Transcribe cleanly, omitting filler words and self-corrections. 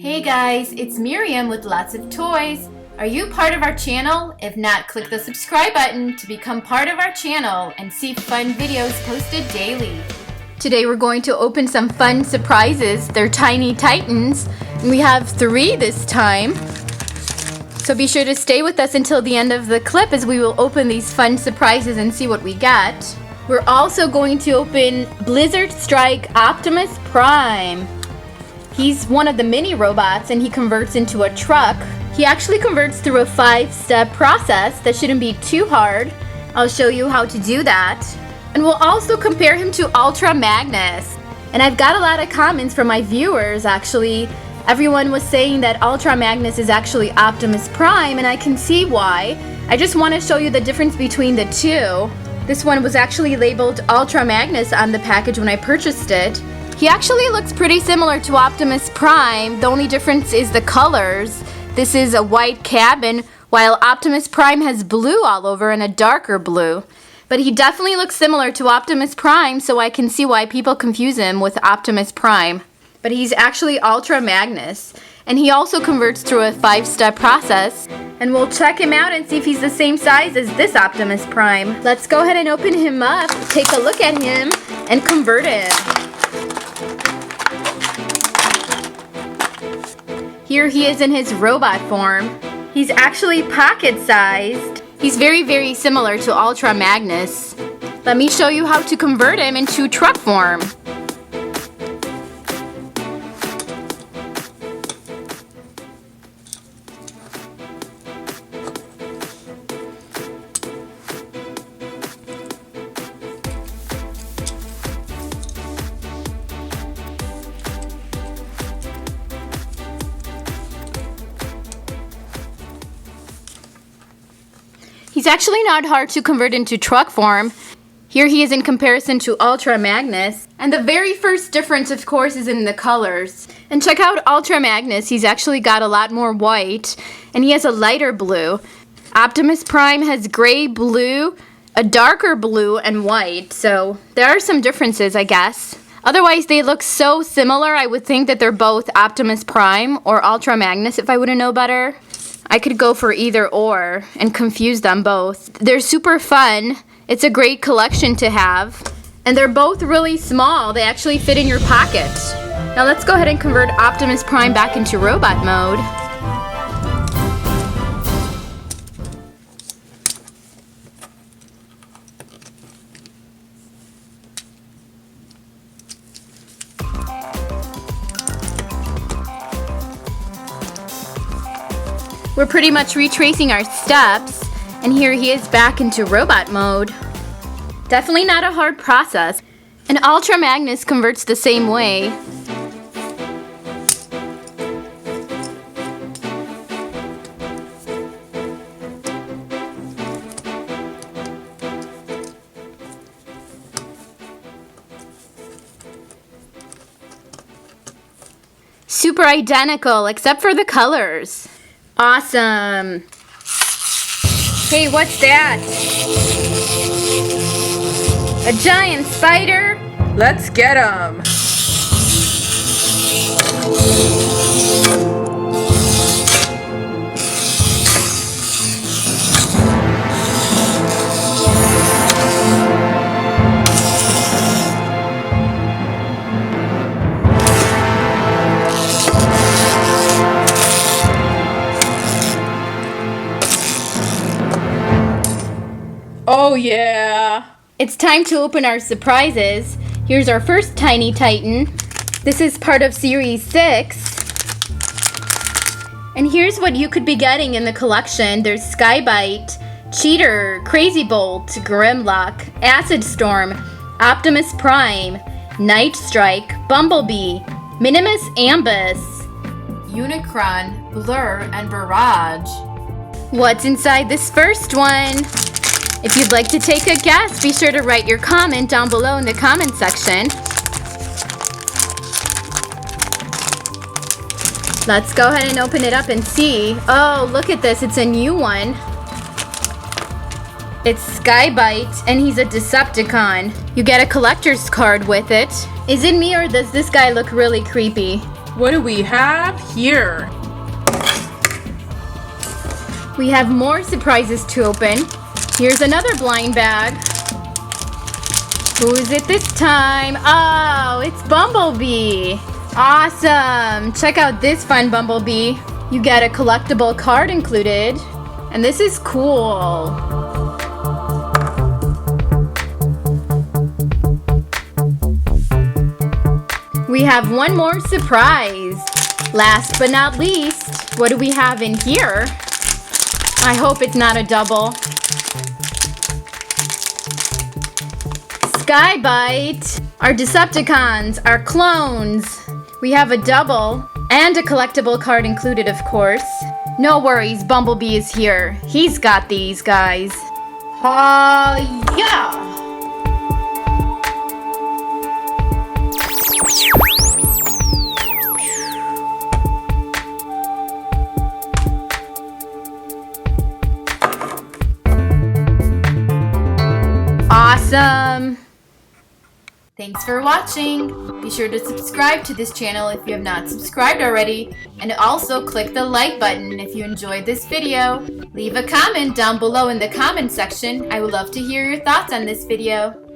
Hey guys, it's Miriam with lots of toys. Are you part of our channel? If not, click the subscribe button to become part of our channel and see fun videos posted daily. Today we're going to open some fun surprises. They're tiny titans. We have 3 this time. So be sure to stay with us until the end of the clip as we will open these fun surprises and see what we get. We're also going to open Blizzard Strike Optimus Prime. He's one of the mini robots and he converts into a truck. He actually converts through a 5-step process that shouldn't be too hard. I'll show you how to do that. And we'll also compare him to Ultra Magnus. And I've got a lot of comments from my viewers actually. Everyone was saying that Ultra Magnus is actually Optimus Prime, and I can see why. I just want to show you the difference between the two. This one was actually labeled Ultra Magnus on the package when I purchased it. He actually looks pretty similar to Optimus Prime. The only difference is the colors. This is a white cabin, while Optimus Prime has blue all over and a darker blue. But he definitely looks similar to Optimus Prime, so I can see why people confuse him with Optimus Prime. But he's actually Ultra Magnus. And he also converts through a 5-step process. And we'll check him out and see if he's the same size as this Optimus Prime. Let's go ahead and open him up, take a look at him, and convert him. Here he is in his robot form. He's actually pocket-sized. He's very, very similar to Ultra Magnus. Let me show you how to convert him into truck form. He's actually not hard to convert into truck form. Here he is in comparison to Ultra Magnus. And the very first difference, of course, is in the colors. And check out Ultra Magnus. He's actually got a lot more white, and he has a lighter blue. Optimus Prime has gray, blue, a darker blue, and white. So there are some differences, I guess. Otherwise, they look so similar, I would think that they're both Optimus Prime or Ultra Magnus if I wouldn't know better. I could go for either or and confuse them both. They're super fun. It's a great collection to have. And they're both really small. They actually fit in your pocket. Now let's go ahead and convert Optimus Prime back into robot mode. We're pretty much retracing our steps, and here he is back into robot mode. Definitely not a hard process. And Ultra Magnus converts the same way. Super identical, except for the colors. Awesome. Hey, what's that? A giant spider? Let's get him. Oh yeah! It's time to open our surprises. Here's our first tiny titan. This is part of series 6. And here's what you could be getting in the collection. There's Skybite, Cheater, Crazy Bolt, Grimlock, Acid Storm, Optimus Prime, Night Strike, Bumblebee, Minimus Ambus, Unicron, Blur, and Barrage. What's inside this first one? If you'd like to take a guess, be sure to write your comment down below in the comment section. Let's go ahead and open it up and see. Oh, look at this. It's a new one. It's Skybite, and he's a Decepticon. You get a collector's card with it. Is it me, or does this guy look really creepy? What do we have here? We have more surprises to open. Here's another blind bag. Who is it this time? Oh, it's Bumblebee. Awesome. Check out this fun Bumblebee. You get a collectible card included. And this is cool. We have one more surprise. Last but not least, what do we have in here? I hope it's not a double. Skybite. Our Decepticons, our clones. We have a double and a collectible card included, of course. No worries, Bumblebee is here. He's got these, guys. Yeah! Awesome! Thanks for watching! Be sure to subscribe to this channel if you have not subscribed already, and also click the like button if you enjoyed this video. Leave a comment down below in the comment section. I would love to hear your thoughts on this video.